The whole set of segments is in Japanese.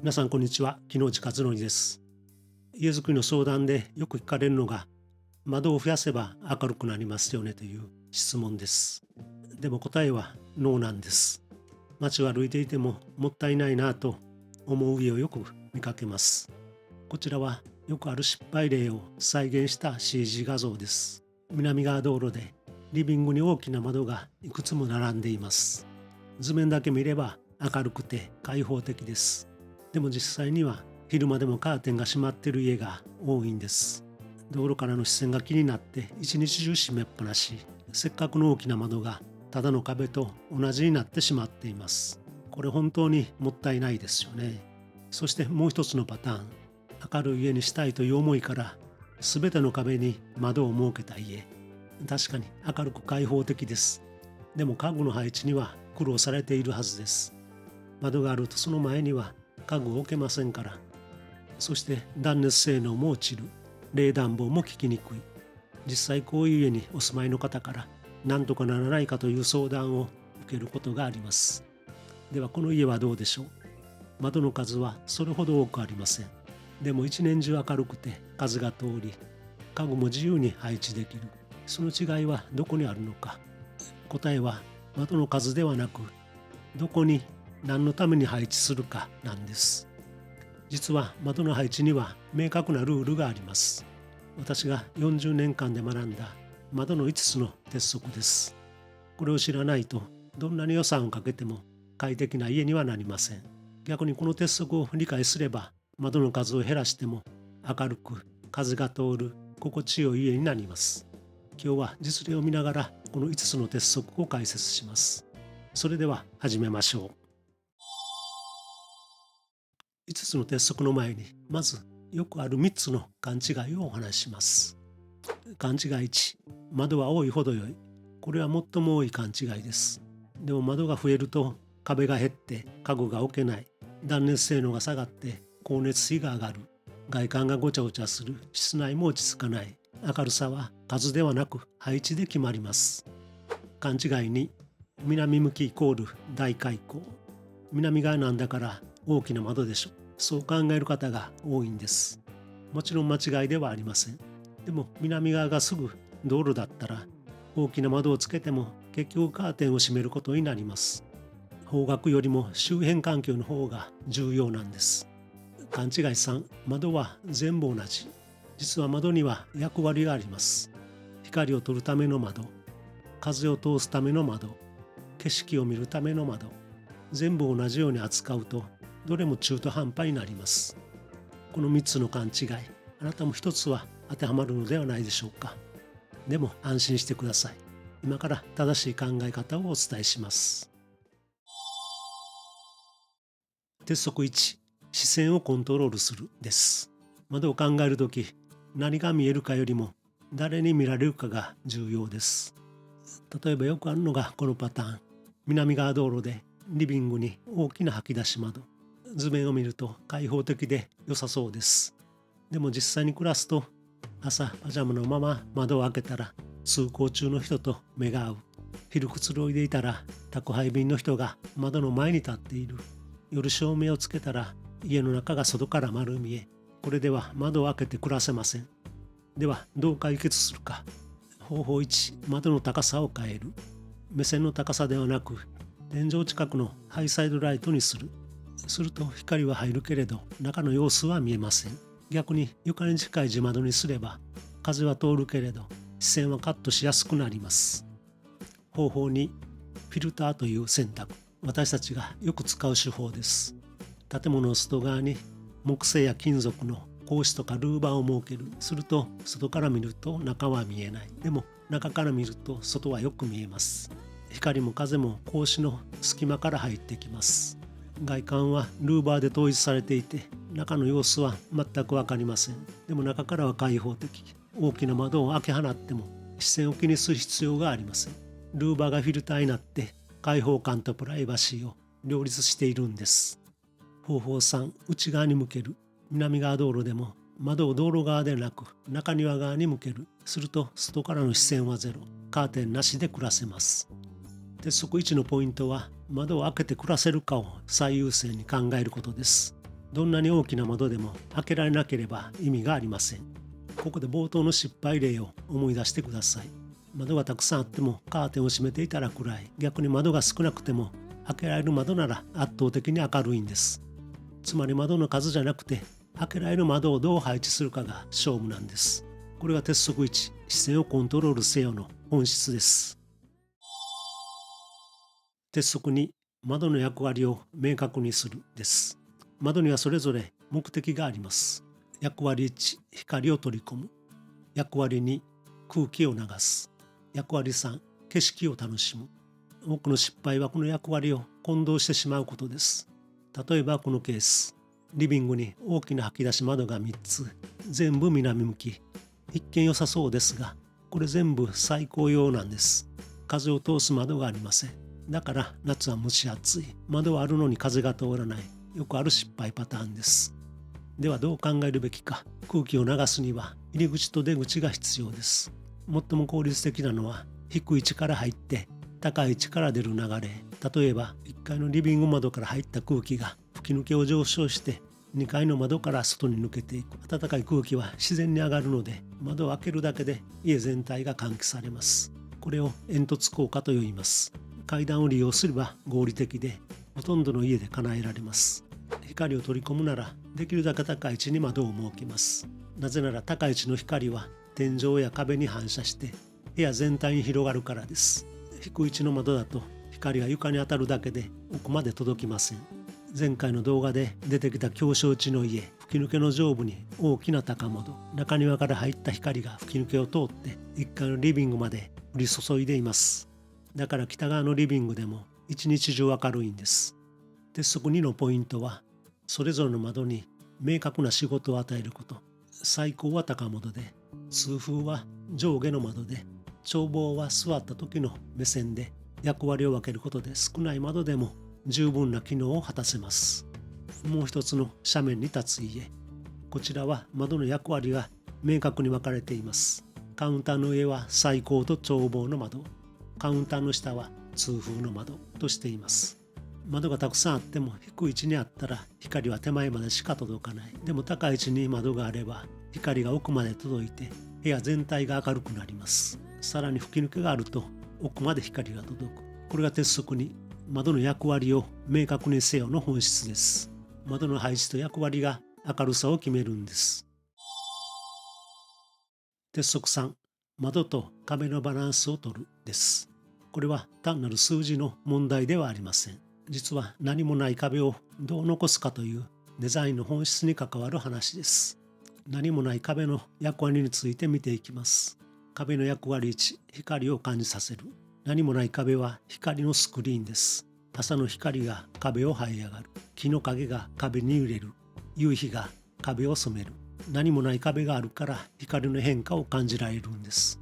皆さんこんにちは。木之内勝則です。家づくりの相談でよく聞かれるのが、窓を増やせば明るくなりますよねという質問です。でも答えはノーなんです。街を歩いていてももったいないなと思う家をよく見かけます。こちらはよくある失敗例を再現した CG 画像です。南側道路でリビングに大きな窓がいくつも並んでいます。図面だけ見れば明るくて開放的です。でも実際には昼間でもカーテンが閉まっている家が多いんです。道路からの視線が気になって一日中閉めっぱなし、せっかくの大きな窓がただの壁と同じになってしまっています。これ本当にもったいないですよね。そしてもう一つのパターン、明るい家にしたいという思いから全ての壁に窓を設けた家。確かに明るく開放的です。でも家具の配置には苦労されているはずです。窓があるとその前には家具を置けませんから。そして断熱性能も落ちる。冷暖房も効きにくい。実際こういう家にお住まいの方から何とかならないかという相談を受けることがあります。ではこの家はどうでしょう。窓の数はそれほど多くありません。でも一年中明るくて風が通り、家具も自由に配置できる。その違いはどこにあるのか。答えは窓の数ではなく、どこに何のために配置するかなんです。実は窓の配置には明確なルールがあります。私が40年間で学んだ窓の5つの鉄則です。これを知らないとどんなに予算をかけても快適な家にはなりません。逆にこの鉄則を理解すれば窓の数を減らしても明るく風が通る心地よい家になります。今日は実例を見ながらこの5つの鉄則を解説します。それでは始めましょう。5つの鉄則の前にまずよくある3つの勘違いをお話しします。勘違い1、窓は多いほど良い。これは最も多い勘違いです。でも窓が増えると壁が減って家具が置けない、断熱性能が下がって光熱費が上がる、外観がごちゃごちゃする、室内も落ち着かない。明るさは数ではなく配置で決まります。勘違い2、南向きイコール大開口。南側なんだから大きな窓でしょ。そう考える方が多いんです。もちろん間違いではありません。でも南側がすぐ道路だったら大きな窓をつけても結局カーテンを閉めることになります。方角よりも周辺環境の方が重要なんです。勘違い3、窓は全部同じ。実は窓には役割があります。光を取るための窓、風を通すための窓、景色を見るための窓。全部同じように扱うとどれも中途半端になります。この3つの勘違い、あなたも一つは当てはまるのではないでしょうか。でも安心してください。今から正しい考え方をお伝えします。鉄則1、視線をコントロールするです。窓を考えるとき、何が見えるかよりも誰に見られるかが重要です。例えばよくあるのがこのパターン。南側道路でリビングに大きな吐き出し窓。図面を見ると開放的で良さそうです。でも実際に暮らすと、朝パジャマのまま窓を開けたら通行中の人と目が合う。昼くつろいでいたら宅配便の人が窓の前に立っている。夜照明をつけたら家の中が外から丸見え。これでは窓を開けて暮らせません。ではどう解決するか。方法1、窓の高さを変える。目線の高さではなく天井近くのハイサイドライトにする。すると光は入るけれど中の様子は見えません。逆に床に近い地窓にすれば風は通るけれど視線はカットしやすくなります。方法2、フィルターという選択。私たちがよく使う手法です。建物の外側に木製や金属の格子とかルーバーを設ける。すると外から見ると中は見えない。でも中から見ると外はよく見えます。光も風も格子の隙間から入ってきます。外観はルーバーで統一されていて中の様子は全く分かりません。でも中からは開放的。大きな窓を開け放っても視線を気にする必要がありません。ルーバーがフィルターになって開放感とプライバシーを両立しているんです。方法3、内側に向ける。南側道路でも窓を道路側でなく中庭側に向ける。すると外からの視線はゼロ。カーテンなしで暮らせます。鉄則1のポイントは窓を開けて暮らせるかを最優先に考えることです。どんなに大きな窓でも開けられなければ意味がありません。ここで冒頭の失敗例を思い出してください。窓がたくさんあってもカーテンを閉めていたら暗い。逆に窓が少なくても開けられる窓なら圧倒的に明るいんです。つまり窓の数じゃなくて開けられる窓をどう配置するかが勝負なんです。これが鉄則1、視線をコントロールせよの本質です。鉄則2、窓の役割を明確にするです。窓にはそれぞれ目的があります。役割1、光を取り込む。役割2、空気を流す。役割3、景色を楽しむ。多くの失敗はこの役割を混同してしまうことです。例えばこのケース、リビングに大きな吐き出し窓が3つ、全部南向き。一見良さそうですが、これ全部最高用なんです。風を通す窓がありません。だから夏は蒸し暑い。窓はあるのに風が通らない。よくある失敗パターンです。ではどう考えるべきか。空気を流すには入り口と出口が必要です。最も効率的なのは低い位置から入って高い位置から出る流れ。例えば1階のリビング窓から入った空気が吹き抜けを上昇して2階の窓から外に抜けていく。暖かい空気は自然に上がるので、窓を開けるだけで家全体が換気されます。これを煙突効果と言います。階段を利用すれば合理的で、ほとんどの家で叶えられます。光を取り込むならできるだけ高い位置に窓を設けます。なぜなら高い位置の光は天井や壁に反射して部屋全体に広がるからです。低い位置の窓だと光が床に当たるだけで奥まで届きません。前回の動画で出てきた狭小地の家、吹き抜けの上部に大きな高窓、中庭から入った光が吹き抜けを通って1階のリビングまで降り注いでいます。だから北側のリビングでも一日中明るいんです。鉄則2のポイントは、それぞれの窓に明確な仕事を与えること。最高は高窓で、通風は上下の窓で、眺望は座った時の目線で役割を分けることで少ない窓でも十分な機能を果たせます。もう一つの斜面に立つ家。こちらは窓の役割が明確に分かれています。カウンターの上は採光と眺望の窓。カウンターの下は通風の窓としています。窓がたくさんあっても低い位置にあったら光は手前までしか届かない。でも高い位置に窓があれば光が奥まで届いて部屋全体が明るくなります。さらに吹き抜けがあると奥まで光が届く。これが鉄則に窓の役割を明確にせよの本質です。窓の配置と役割が明るさを決めるんです。鉄則3、窓と壁のバランスを取るです。これは単なる数字の問題ではありません。実は何もない壁をどう残すかというデザインの本質に関わる話です。何もない壁の役割について見ていきます。壁の役割1、光を感じさせる。何もない壁は光のスクリーンです。朝の光が壁を這い上がる。木の影が壁に揺れる。夕日が壁を染める。何もない壁があるから光の変化を感じられるんです。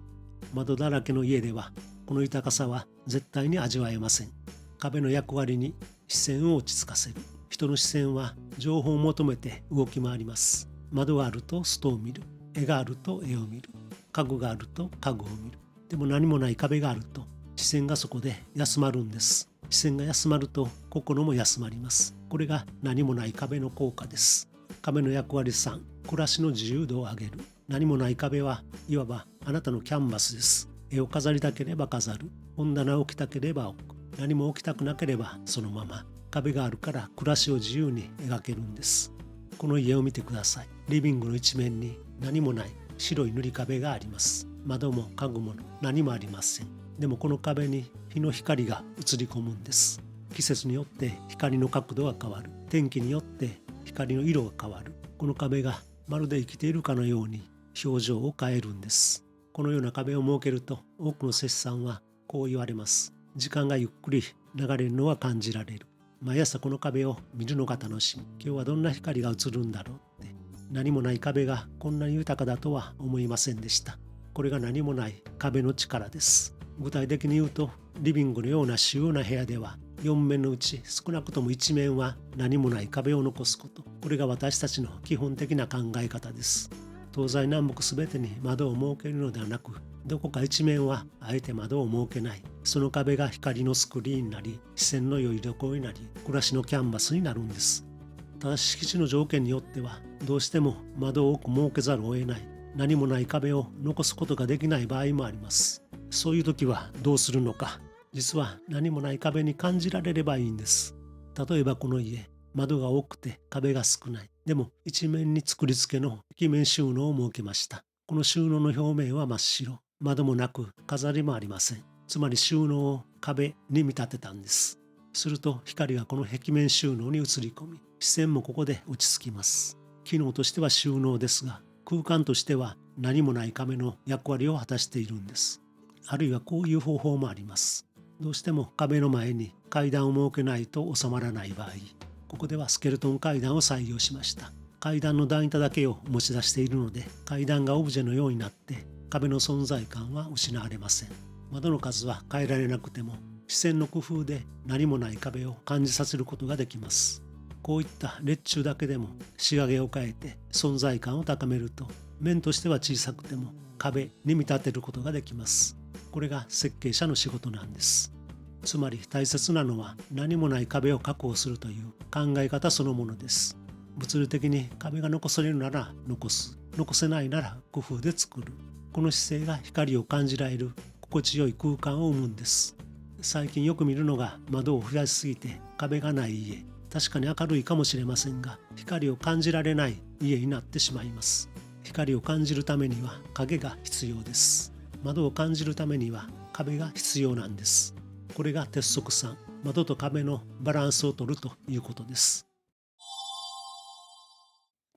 窓だらけの家ではこの豊かさは絶対に味わえません。壁の役割に視線を落ち着かせる。人の視線は情報を求めて動き回ります。窓があると外を見る。絵があると絵を見る。家具があると家具を見る。でも何もない壁があると視線がそこで休まるんです。視線が休まると心も休まります。これが何もない壁の効果です。壁の役割3、暮らしの自由度を上げる。何もない壁はいわばあなたのキャンバスです。絵を飾りたければ飾る。本棚を置きたければ置く。何も置きたくなければそのまま。壁があるから暮らしを自由に描けるんです。この家を見てください。リビングの一面に何もない白い塗り壁があります。窓も家具も何もありません。でもこの壁に日の光が映り込むんです。季節によって光の角度が変わる。天気によって光の色が変わる。この壁がまるで生きているかのように表情を変えるんです。このような壁を設けると多くの摂さんはこう言われます。時間がゆっくり流れるのは感じられる。毎朝この壁を見るのが楽しみ。今日はどんな光が映るんだろうって。何もない壁がこんなに豊かだとは思いませんでした。これが何もない壁の力です。具体的に言うと、リビングのような主要な部屋では4面のうち少なくとも1面は何もない壁を残すこと。これが私たちの基本的な考え方です。東西南北すべてに窓を設けるのではなく、どこか一面はあえて窓を設けない。その壁が光のスクリーンになり、視線の良い旅行になり、暮らしのキャンバスになるんです。ただし敷地の条件によってはどうしても窓を多く設けざるを得ない、何もない壁を残すことができない場合もあります。そういう時はどうするのか。実は何もない壁に感じられればいいんです。例えばこの家、窓が多くて壁が少ない。でも一面に作り付けの壁面収納を設けました。この収納の表面は真っ白。窓もなく飾りもありません。つまり収納を壁に見立てたんです。すると光がこの壁面収納に映り込み、視線もここで落ち着きます。機能としては収納ですが、空間としては何もない壁の役割を果たしているんです。あるいはこういう方法もあります。どうしても壁の前に階段を設けないと収まらない場合、ここではスケルトン階段を採用しました。階段の段板だけを持ち出しているので、階段がオブジェのようになって壁の存在感は失われません。窓の数は変えられなくても、視線の工夫で何もない壁を感じさせることができます。こういった列柱だけでも仕上げを変えて存在感を高めると、面としては小さくても壁に見立てることができます。これが設計者の仕事なんです。つまり大切なのは何もない壁を確保するという考え方そのものです。物理的に壁が残せるなら残す、残せないなら工夫で作る。この姿勢が光を感じられる心地よい空間を生むんです。最近よく見るのが窓を増やしすぎて壁がない家。確かに明るいかもしれませんが、光を感じられない家になってしまいます。光を感じるためには影が必要です。窓を感じるためには壁が必要なんです。これが鉄則3、窓と壁のバランスを取るということです。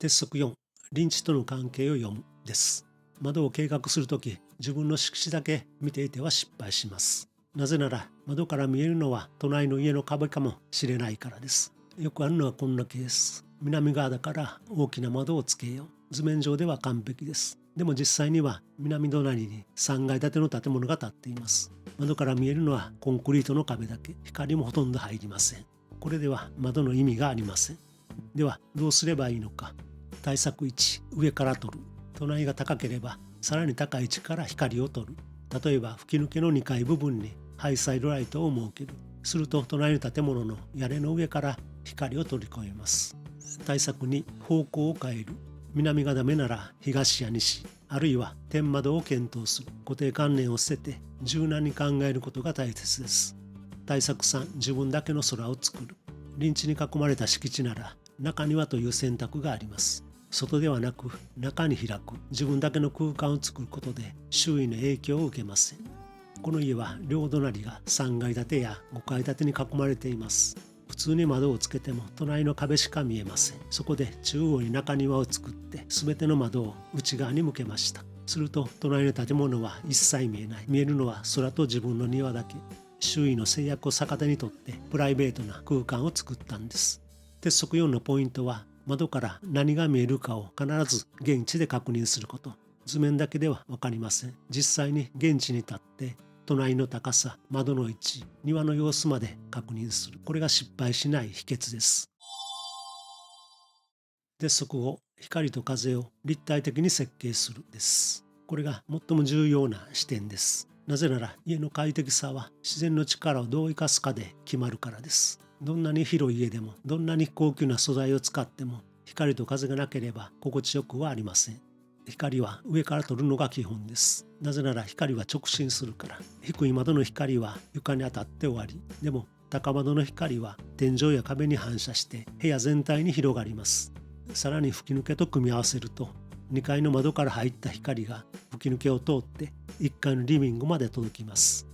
鉄則4、隣地との関係を読むです。窓を計画するとき、自分の敷地だけ見ていては失敗します。なぜなら窓から見えるのは隣の家の壁かもしれないからです。よくあるのはこんなケース。南側だから大きな窓をつけよう。図面上では完璧です。でも実際には南隣に3階建ての建物が建っています。窓から見えるのはコンクリートの壁だけ。光もほとんど入りません。これでは窓の意味がありません。ではどうすればいいのか。対策1、上から取る。隣が高ければさらに高い位置から光を取る。例えば吹き抜けの2階部分にハイサイドライトを設ける。すると隣の建物の屋根の上から光を取り込めます。対策2、方向を変える。南がダメなら東や西、あるいは天窓を検討する。固定観念を捨てて柔軟に考えることが大切です。対策3、自分だけの空を作る。林地に囲まれた敷地なら中庭という選択があります。外ではなく中に開く自分だけの空間を作ることで周囲の影響を受けません。この家は両隣が3階建てや5階建てに囲まれています。普通に窓をつけても隣の壁しか見えません。そこで中央に中庭を作って全ての窓を内側に向けました。すると隣の建物は一切見えない。見えるのは空と自分の庭だけ。周囲の制約を逆手にとってプライベートな空間を作ったんです。鉄則4のポイントは、窓から何が見えるかを必ず現地で確認すること。図面だけでは分かりません。実際に現地に立って隣の高さ、窓の位置、庭の様子まで確認する。これが失敗しない秘訣です。鉄則5、光と風を立体的に設計するです。これが最も重要な視点です。なぜなら家の快適さは自然の力をどう生かすかで決まるからです。どんなに広い家でもどんなに高級な素材を使っても光と風がなければ心地よくはありません。光は上から取るのが基本です。なぜなら光は直進するから。低い窓の光は床に当たって終わり。でも高窓の光は天井や壁に反射して部屋全体に広がります。さらに吹き抜けと組み合わせると2階の窓から入った光が吹き抜けを通って1階のリビングまで届きます。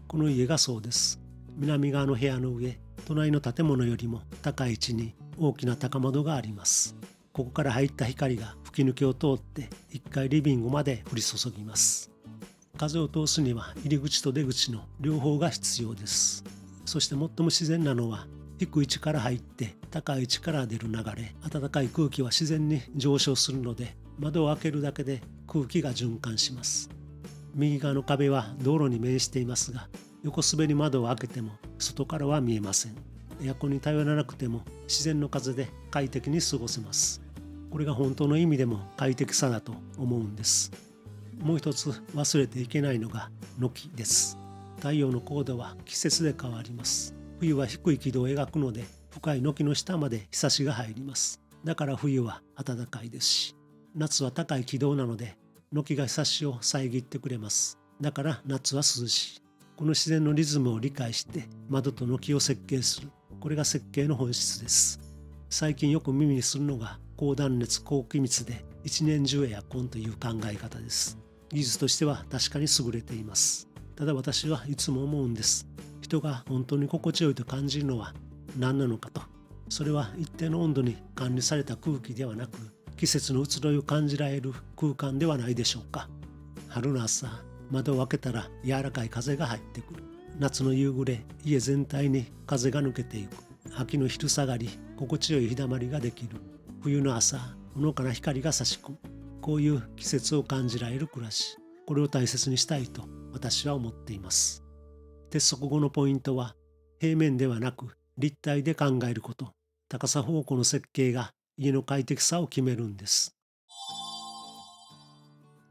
この家がそうです。南側の部屋の上、隣の建物よりも高い位置に大きな高窓があります。ここから入った光が吹き抜けを通って1階リビングまで降り注ぎます。風を通すには入り口と出口の両方が必要です。そして最も自然なのは低い位置から入って高い位置から出る流れ。暖かい空気は自然に上昇するので窓を開けるだけで空気が循環します。右側の壁は道路に面していますが、横滑り窓を開けても外からは見えません。エアコンに頼らなくても自然の風で快適に過ごせます。これが本当の意味でも快適さだと思うんです。もう一つ忘れていけないのが軒です。太陽の高度は季節で変わります。冬は低い軌道を描くので深い軒の下まで日差しが入ります。だから冬は暖かいですし、夏は高い軌道なので軒が日差しを遮ってくれます。だから夏は涼しい。この自然のリズムを理解して窓と軒を設計する。これが設計の本質です。最近よく耳にするのが高断熱高気密で一年中エアコンという考え方です。技術としては確かに優れています。ただ私はいつも思うんです。人が本当に心地よいと感じるのは何なのかと。それは一定の温度に管理された空気ではなく、季節の移ろいを感じられる空間ではないでしょうか。春の朝、窓を開けたら柔らかい風が入ってくる。夏の夕暮れ、家全体に風が抜けていく。秋の昼下がり、心地よい日だまりができる。冬の朝、ほのかな光が差し込む。こういう季節を感じられる暮らし、これを大切にしたいと私は思っています。鉄則5のポイントは、平面ではなく立体で考えること。高さ方向の設計が家の快適さを決めるんです。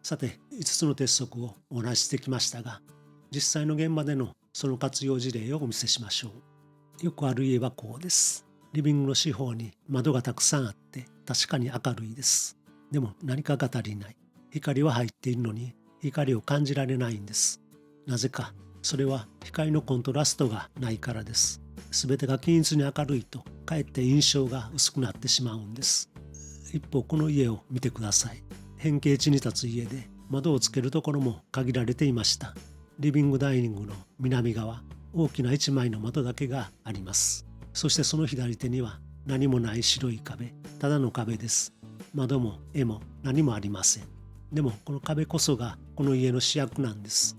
さて、5つの鉄則をお話ししてきましたが、実際の現場でのその活用事例をお見せしましょう。よくある家はこうです。リビングの四方に窓がたくさんあって確かに明るいです。でも何かが足りない。光は入っているのに光を感じられないんです。なぜか。それは光のコントラストがないからです。すべてが均一に明るいとかえって印象が薄くなってしまうんです。一方この家を見てください。変形地に立つ家で窓をつけるところも限られていました。リビングダイニングの南側、大きな一枚の窓だけがあります。そしてその左手には何もない白い壁、ただの壁です。窓も絵も何もありません。でもこの壁こそがこの家の主役なんです。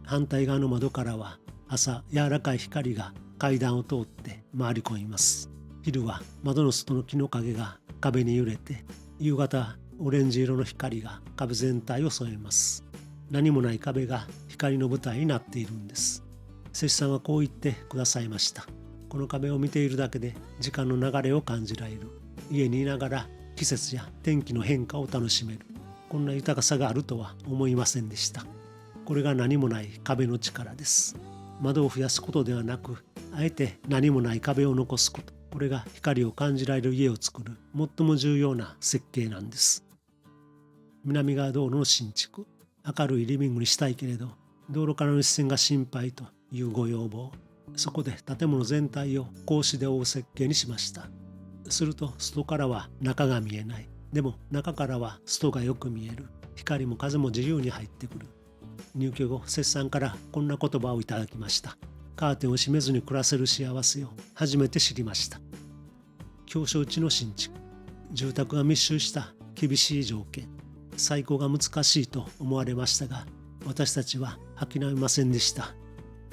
反対側の窓からは朝柔らかい光が階段を通って回り込みます。昼は窓の外の木の影が壁に揺れて、夕方オレンジ色の光が壁全体を添えます。何もない壁が光の舞台になっているんです。摂さんはこう言ってくださいました。この壁を見ているだけで時間の流れを感じられる。家にいながら季節や天気の変化を楽しめる。こんな豊かさがあるとは思いませんでした。これが何もない壁の力です。窓を増やすことではなく、あえて何もない壁を残すこと。これが光を感じられる家を作る最も重要な設計なんです。南側道路の新築。明るいリビングにしたいけれど、道路からの視線が心配というご要望。そこで建物全体を格子で覆う設計にしました。すると外からは中が見えない。でも中からは外がよく見える。光も風も自由に入ってくる。入居後、摂さんからこんな言葉をいただきました。カーテンを閉めずに暮らせる幸せを初めて知りました。狭小地の新築。住宅が密集した厳しい条件。再興が難しいと思われましたが、私たちは諦めませんでした。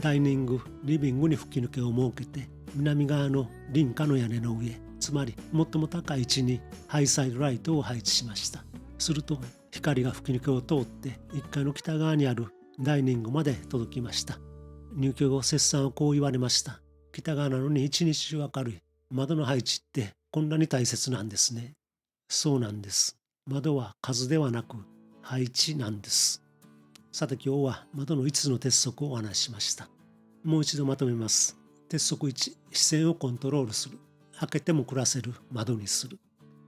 ダイニング、リビングに吹き抜けを設けて、南側の隣家の屋根の上、つまり最も高い位置にハイサイドライトを配置しました。すると光が吹き抜けを通って1階の北側にあるダイニングまで届きました。入居後、摂さんはこう言われました。北側なのに一日中明るい。窓の配置ってこんなに大切なんですね。そうなんです。窓は数ではなく配置なんです。さて今日は窓の5つの鉄則をお話ししました。もう一度まとめます。鉄則1、視線をコントロールする。開けても暮らせる窓にする。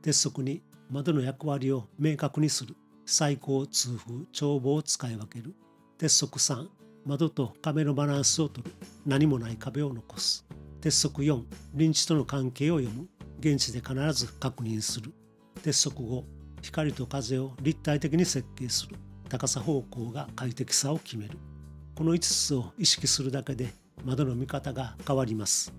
鉄則2、窓の役割を明確にする。採光、通風、眺望を使い分ける。鉄則3、窓と壁のバランスをとる。何もない壁を残す。鉄則4、隣地との関係を読む。現地で必ず確認する。鉄則5、光と風を立体的に設計する。高さ方向が快適さを決める。この5つを意識するだけで窓の見方が変わります。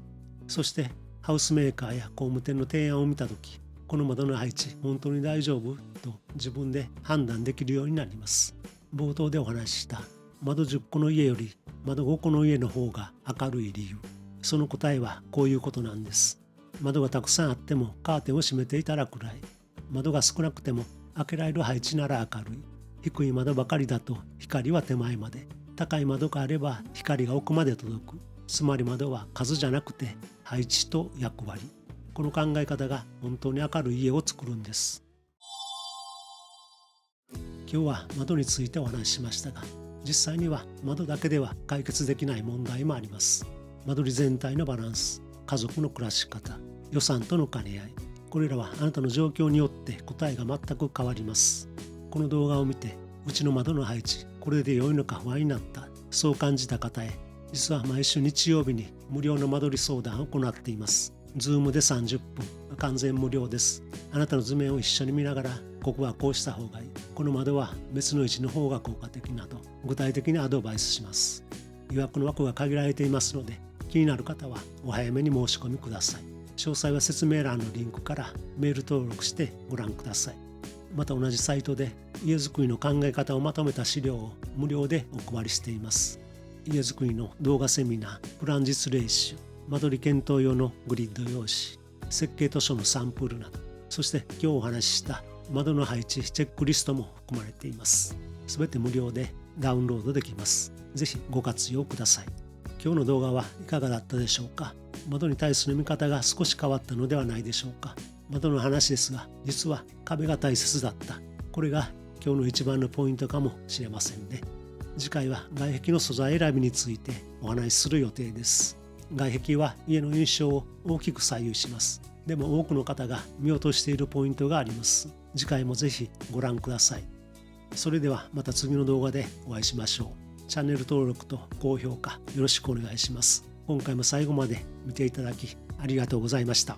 そしてハウスメーカーや工務店の提案を見たとき、この窓の配置本当に大丈夫と自分で判断できるようになります。冒頭でお話しした窓10個の家より窓5個の家の方が明るい理由。その答えはこういうことなんです。窓がたくさんあってもカーテンを閉めていたら暗い。窓が少なくても開けられる配置なら明るい。低い窓ばかりだと光は手前まで。高い窓があれば光が奥まで届く。つまり窓は数じゃなくて配置と役割。この考え方が本当に明るい家を作るんです。今日は窓についてお話ししましたが、実際には窓だけでは解決できない問題もあります。間取り全体のバランス、家族の暮らし方、予算との兼ね合い、これらはあなたの状況によって答えが全く変わります。この動画を見て、うちの窓の配置、これで良いのか不安になった、そう感じた方へ、実は毎週日曜日に無料の間取り相談を行っています。Zoom で30分、完全無料です。あなたの図面を一緒に見ながら、ここはこうした方がいい、この窓は別の位置の方が効果的など、具体的にアドバイスします。予約の枠が限られていますので、気になる方はお早めに申し込みください。詳細は説明欄のリンクからメール登録してご覧ください。また同じサイトで家づくりの考え方をまとめた資料を無料でお配りしています。家づくりの動画セミナー、プラン実例集、間取り検討用のグリッド用紙、設計図書のサンプルなど、そして今日お話しした窓の配置チェックリストも含まれています。すべて無料でダウンロードできます。ぜひご活用ください。今日の動画はいかがだったでしょうか。窓に対する見方が少し変わったのではないでしょうか。窓の話ですが、実は壁が大切だった。これが今日の一番のポイントかもしれませんね。次回は外壁の素材選びについてお話しする予定です。外壁は家の印象を大きく左右します。でも多くの方が見落としているポイントがあります。次回もぜひご覧ください。それではまた次の動画でお会いしましょう。チャンネル登録と高評価よろしくお願いします。今回も最後まで見ていただきありがとうございました。